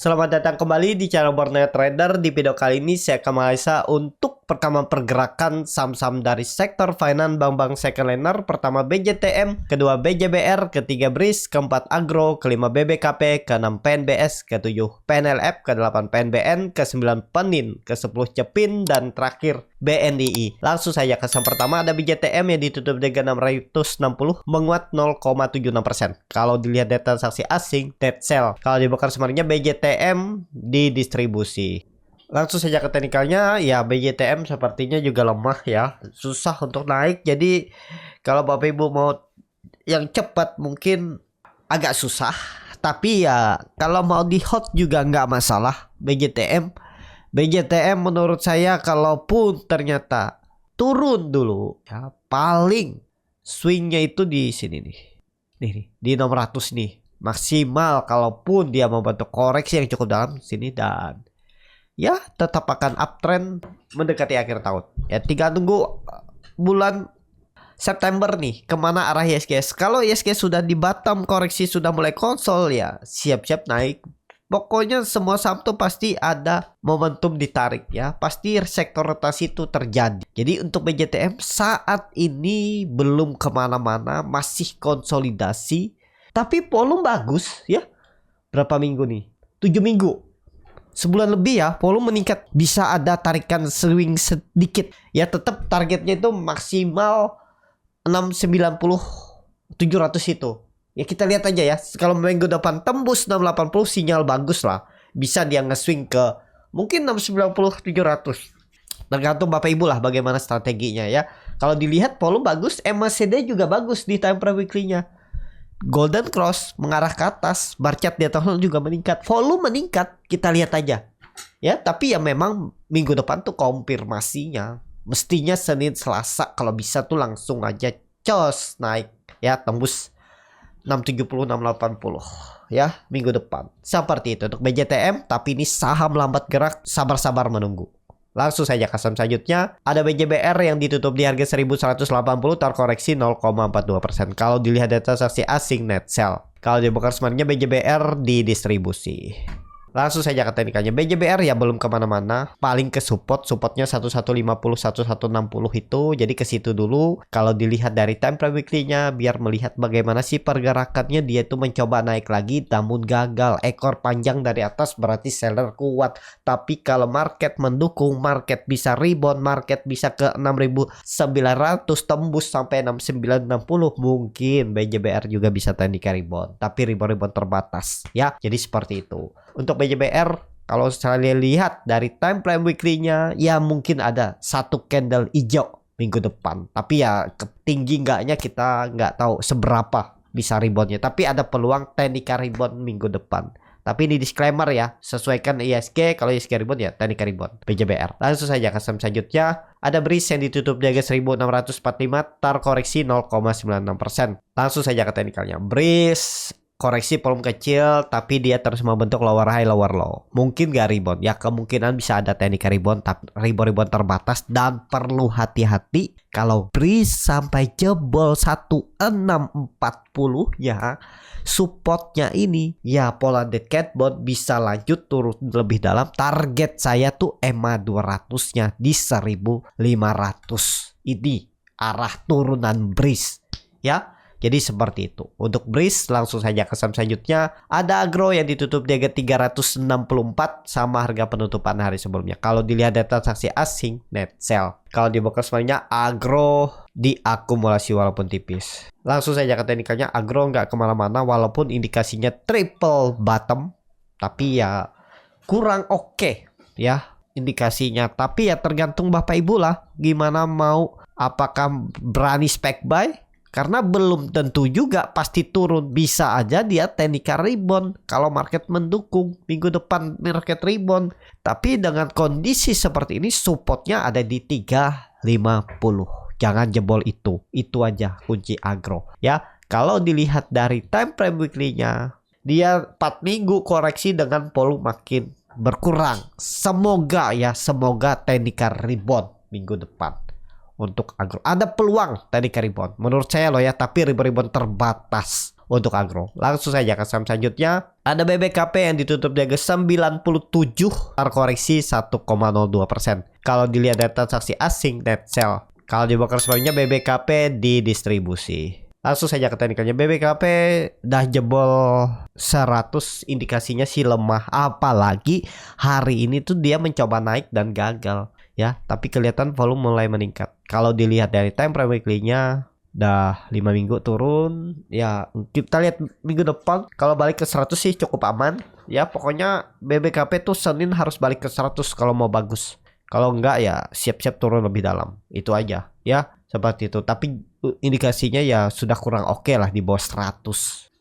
Selamat datang kembali di channel Borneo Trader. Di video kali ini saya akan menganalisa untuk perkembangan pergerakan saham-saham dari sektor finance bank-bank secondliner. Pertama BJTM, kedua BJBR, ketiga BRIS, keempat Agro, kelima BBKP, keenam PNBS, ketujuh PNLF, kedelapan PNBN, ke-9 Penin, ke-10 Cepin, dan terakhir BNDI. Langsung saja ke saham pertama ada BJTM yang ditutup dengan 660 menguat 0,76%. Kalau dilihat data transaksi asing, dead sell. Kalau di broker sebenarnya BJTM di distribusi. Langsung saja ke teknikalnya, ya BJTM sepertinya juga lemah ya, susah untuk naik. Jadi kalau Bapak Ibu mau yang cepat mungkin agak susah. Tapi ya kalau mau di hold juga nggak masalah BJTM. BJTM menurut saya kalaupun ternyata turun dulu ya paling swingnya itu di sini nih. Nih di 600 nih. Maksimal kalaupun dia membentuk koreksi yang cukup dalam sini dan ya tetap akan uptrend mendekati akhir tahun. Ya tinggal tunggu bulan September nih kemana arah ISG. Kalau ISG sudah di bottom, koreksi sudah mulai konsol ya siap-siap naik. Pokoknya semua saham tuh pasti ada momentum ditarik ya. Pasti sektor rotasi itu terjadi. Jadi untuk BJTM saat ini belum kemana-mana. Masih konsolidasi. Tapi volume bagus ya. Berapa minggu nih? 7 minggu. Sebulan lebih ya. Volume meningkat. Bisa ada tarikan swing sedikit. Ya tetap targetnya itu maksimal 690 700 itu. Ya kita lihat aja ya. Kalau minggu depan tembus 680 sinyal bagus lah. Bisa dia nge-swing ke mungkin 690 700. Tergantung Bapak Ibu lah bagaimana strateginya ya. Kalau dilihat volume bagus, MACD juga bagus di time frame weekly-nya. Golden Cross mengarah ke atas, bar chart di atas juga meningkat. Volume meningkat, kita lihat aja. Ya, tapi ya memang minggu depan tuh konfirmasinya mestinya Senin Selasa kalau bisa tuh langsung aja cos naik ya tembus 670 680 ya minggu depan. Seperti itu untuk BJTM, tapi ini saham lambat gerak, sabar-sabar menunggu. Langsung saja ke saham selanjutnya ada BJBR yang ditutup di harga 1180 terkoreksi 0,42%. Kalau dilihat data transaksi asing net sell. Kalau di broker sebenarnya BJBR di distribusi. Langsung saja ke teknikalnya. BJBR ya belum kemana-mana. Paling ke supportnya 1150 1160 itu. Jadi ke situ dulu. Kalau dilihat dari time frame weekly-nya biar melihat bagaimana sih pergerakannya, dia itu mencoba naik lagi namun gagal. Ekor panjang dari atas berarti seller kuat. Tapi kalau market mendukung, market bisa rebound, market bisa ke 6.900 tembus sampai 6.960, mungkin BJBR juga bisa teknika rebound. Tapi rebound terbatas ya. Jadi seperti itu. Untuk BJBR kalau saya lihat dari time frame weekly-nya ya mungkin ada satu candle hijau minggu depan. Tapi ya tinggi enggaknya kita nggak tahu seberapa bisa reboundnya. Tapi ada peluang teknika rebound minggu depan. Tapi ini disclaimer ya, sesuaikan ISG. Kalau ISG rebound ya teknika rebound BJBR. Langsung saja ke saham selanjutnya ada BRIS yang ditutup di harga 1645 terkoreksi 0,96%. Langsung saja ke teknikalnya. BRIS koreksi volume kecil tapi dia terus membentuk lower high lower low. Mungkin gak rebound ya, kemungkinan bisa ada teknik rebound tapi rebound terbatas dan perlu hati-hati kalau BRIS sampai jebol 1640 ya. Supportnya ini ya pola dead cat bond bisa lanjut turun lebih dalam. Target saya tuh EMA 200 nya di 1500. Ini arah turunan BRIS ya. Jadi seperti itu. Untuk BRIS langsung saja ke saham selanjutnya. Ada Agro yang ditutup di harga 364 sama harga penutupan hari sebelumnya. Kalau dilihat data transaksi asing net sell. Kalau di broker sebenarnya Agro diakumulasi walaupun tipis. Langsung saja ke teknikalnya. Agro nggak kemana-mana walaupun indikasinya triple bottom. Tapi ya kurang oke ya indikasinya. Tapi ya tergantung Bapak Ibu lah. Gimana mau, apakah berani spec buy? Karena belum tentu juga pasti turun. Bisa aja dia teknika rebound kalau market mendukung. Minggu depan market rebound. Tapi dengan kondisi seperti ini supportnya ada di 350. Jangan jebol itu. Itu aja kunci Agro ya. Kalau dilihat dari time frame weekly-nya, dia 4 minggu koreksi dengan volume makin berkurang. Semoga teknika rebound minggu depan. Untuk Agro ada peluang teknika rebound menurut saya loh ya, tapi rebound terbatas. untuk agro. Langsung saja ke saham selanjutnya. Ada BBKP yang ditutup di harga 97, terkoreksi 1,02%. Kalau dilihat dari transaksi asing, net sell. Kalau di broker sebaliknya BBKP di distribusi. Langsung saja ke teknikalnya. BBKP dah jebol 100, indikasinya sih lemah. Apalagi hari ini tuh dia mencoba naik dan gagal ya. Tapi kelihatan volume mulai meningkat. Kalau dilihat dari time frame weekly-nya dah 5 minggu turun. Ya kita lihat minggu depan kalau balik ke 100 sih cukup aman. Ya pokoknya BBKP tuh Senin harus balik ke 100 kalau mau bagus. Kalau enggak ya siap-siap turun lebih dalam. Itu aja ya, seperti itu. Tapi indikasinya ya sudah kurang oke lah di bawah 100.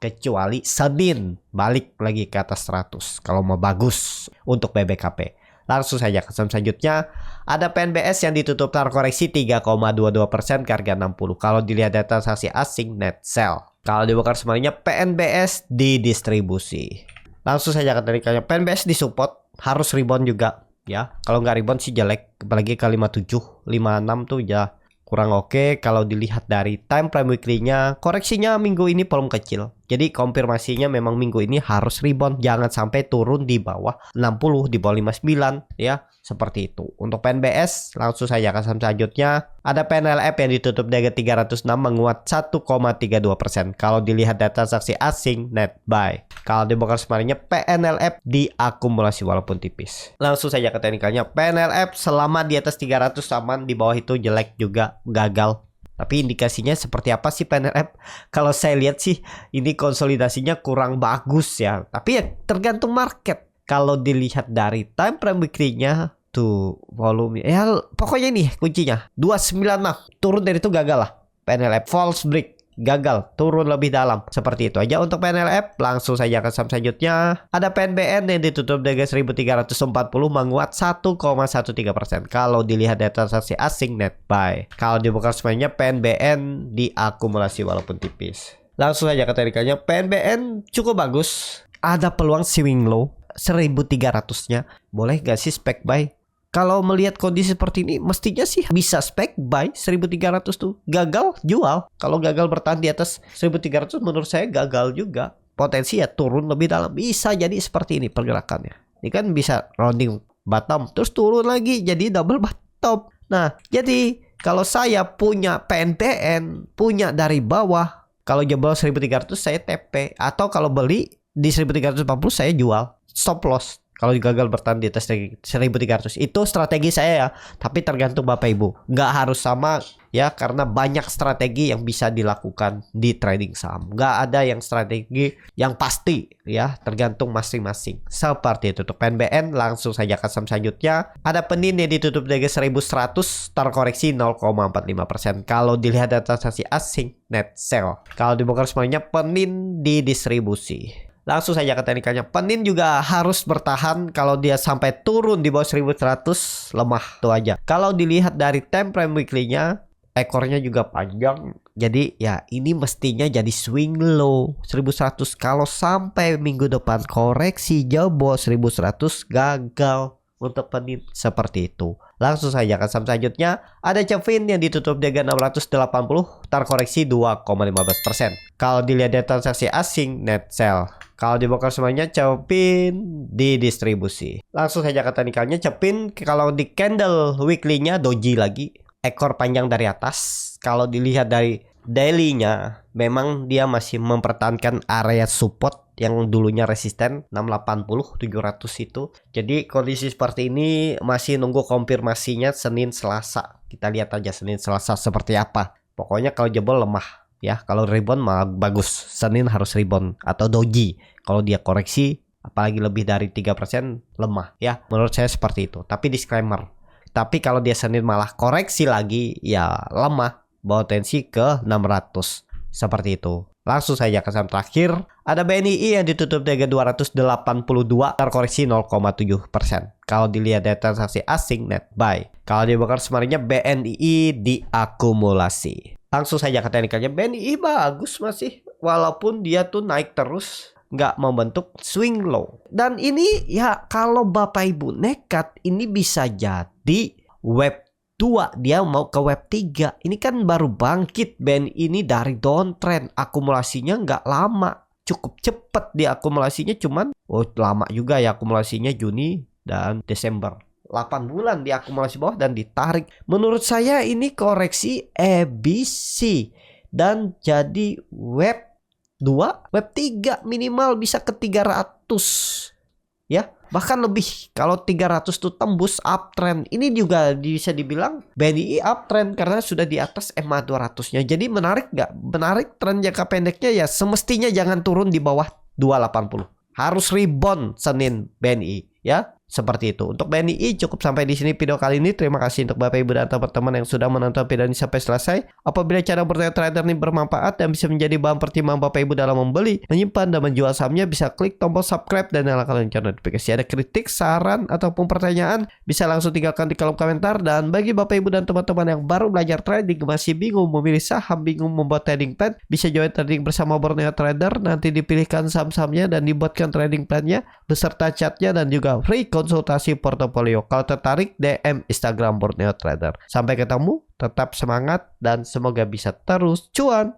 Kecuali Senin balik lagi ke atas 100 kalau mau bagus untuk BBKP. Langsung saja ke saham selanjutnya. Ada PNBS yang ditutup terkoreksi 3,22% ke harga 60. Kalau dilihat data transaksi asing, net sell. Kalau dibongkar semuanya PNBS di distribusi. Langsung saja ke teknikalnya. PNBS disupport, harus rebound juga. Ya, kalau nggak rebound sih jelek, apalagi ke 57, 56 tuh ya kurang oke. Kalau dilihat dari time frame weekly-nya, koreksinya minggu ini belum kecil. Jadi konfirmasinya memang minggu ini harus rebound, jangan sampai turun di bawah 60, di bawah 59 ya, seperti itu. Untuk PNBS langsung saja ke saham selanjutnya. Ada PNLF yang ditutup di harga 306 menguat 1,32%. Kalau dilihat data transaksi asing, net buy. Kalau dibongkar semuanya PNLF diakumulasi walaupun tipis. Langsung saja ke teknikalnya. PNLF selama di atas 300 aman, di bawah itu jelek juga, gagal. Tapi indikasinya seperti apa sih PNLF? Kalau saya lihat sih ini konsolidasinya kurang bagus ya. Tapi ya tergantung market. Kalau dilihat dari time frame weekly-nya tuh volume ya pokoknya ini kuncinya 29 mah turun dari itu gagal lah. PNLF false break, gagal turun lebih dalam. Seperti itu aja untuk PNLF. Langsung saja ke saham selanjutnya. Ada PNBN yang ditutup di harga 1340 menguat 1,13%. Kalau dilihat data transaksi asing, net buy. Kalau dibuka semuanya PNBN diakumulasi walaupun tipis. Langsung saja ke teknikalnya. PNBN cukup bagus. Ada peluang swing low 1300-nya. Boleh gak sih spec buy? Kalau melihat kondisi seperti ini, mestinya sih bisa spec buy 1300 tuh. Gagal, jual. Kalau gagal bertahan di atas 1300, menurut saya gagal juga. Potensi ya turun lebih dalam. Bisa jadi seperti ini pergerakannya. Ini kan bisa rounding bottom, terus turun lagi jadi double bottom. Nah, jadi kalau saya punya PNBN, punya dari bawah, kalau jebol 1300 saya TP. Atau kalau beli di 1340 saya jual. Stop loss. Kalau gagal bertahan di atas 1300. Itu strategi saya ya. Tapi tergantung Bapak Ibu. Nggak harus sama ya. Karena banyak strategi yang bisa dilakukan di trading saham. Nggak ada yang strategi yang pasti ya. Tergantung masing-masing. Seperti itu. Untuk PNBN langsung saja ke saham selanjutnya. Ada Penin yang ditutup di harga 1100. Terkoreksi 0,45%. Kalau dilihat data transaksi asing, net sell. Kalau dibongkar semuanya Penin di distribusi. Langsung saja ke teknikalnya. Penin juga harus bertahan. Kalau dia sampai turun di bawah 1100, lemah tuh aja. Kalau dilihat dari time frame weekly-nya, ekornya juga panjang. Jadi ya ini mestinya jadi swing low 1100. Kalau sampai minggu depan koreksi jebol 1100, gagal untuk Penin. Seperti itu. Langsung saja ke saham selanjutnya. Ada Cevin yang ditutup di harga 680, terkoreksi 2,15%. Kalau dilihat dari transaksi asing, net sell. Kalau dibongkar semuanya Cevin di distribusi. Langsung saja ke teknikalnya. Cevin kalau di candle weekly-nya doji lagi. Ekor panjang dari atas. Kalau dilihat dari daily-nya, memang dia masih mempertahankan area support yang dulunya resisten 680, 700 itu. Jadi kondisi seperti ini masih nunggu konfirmasinya Senin Selasa. Kita lihat aja Senin Selasa seperti apa. Pokoknya kalau jebol lemah. Ya, kalau rebound mah bagus. Senin harus rebound atau doji. Kalau dia koreksi apalagi lebih dari 3% lemah ya. Menurut saya seperti itu. Tapi disclaimer. Tapi kalau dia Senin malah koreksi lagi ya lemah. Bawa tensi ke 600. Seperti itu. Langsung saja ke saham terakhir. Ada BNI yang ditutup di harga 282, terkoreksi 0,7%. Kalau dilihat dari transaksi asing, net buy. Kalau dibongkar semuanya BNI diakumulasi. Langsung saja ke teknikalnya. BNI bagus masih. Walaupun dia tuh naik terus. Nggak membentuk swing low. Dan ini ya kalau Bapak Ibu nekat. Ini bisa jadi web 2 dia mau ke web 3. Ini kan baru bangkit BNI ini dari downtrend. Akumulasinya nggak lama, cukup cepat di akumulasinya, cuman lama juga ya akumulasinya Juni dan Desember. 8 bulan di akumulasi bawah dan ditarik. Menurut saya ini koreksi ABC dan jadi web 2, web 3 minimal bisa ke 300 ya, bahkan lebih. Kalau 300 tuh tembus uptrend. Ini juga bisa dibilang BNI uptrend karena sudah di atas EMA 200-nya. Jadi menarik nggak? Menarik tren jangka pendeknya ya, semestinya jangan turun di bawah 280. Harus rebound Senin BNI ya. Seperti itu. Untuk BNI cukup sampai di sini video kali ini. Terima kasih untuk Bapak Ibu dan teman-teman yang sudah menonton video ini sampai selesai. Apabila cara bertanya trader ini bermanfaat dan bisa menjadi bahan pertimbangan Bapak Ibu dalam membeli, menyimpan dan menjual sahamnya, bisa klik tombol subscribe dan nyalakan lonceng notifikasi. Ada kritik, saran ataupun pertanyaan, bisa langsung tinggalkan di kolom komentar. Dan bagi Bapak Ibu dan teman-teman yang baru belajar trading, masih bingung memilih saham, bingung membuat trading plan, bisa join trading bersama Borneo Trader. Nanti dipilihkan saham-sahamnya dan dibuatkan trading plannya beserta chartnya dan juga free konsultasi portofolio. Kalau tertarik, DM Instagram Borneo Trader. Sampai ketemu, tetap semangat dan semoga bisa terus cuan.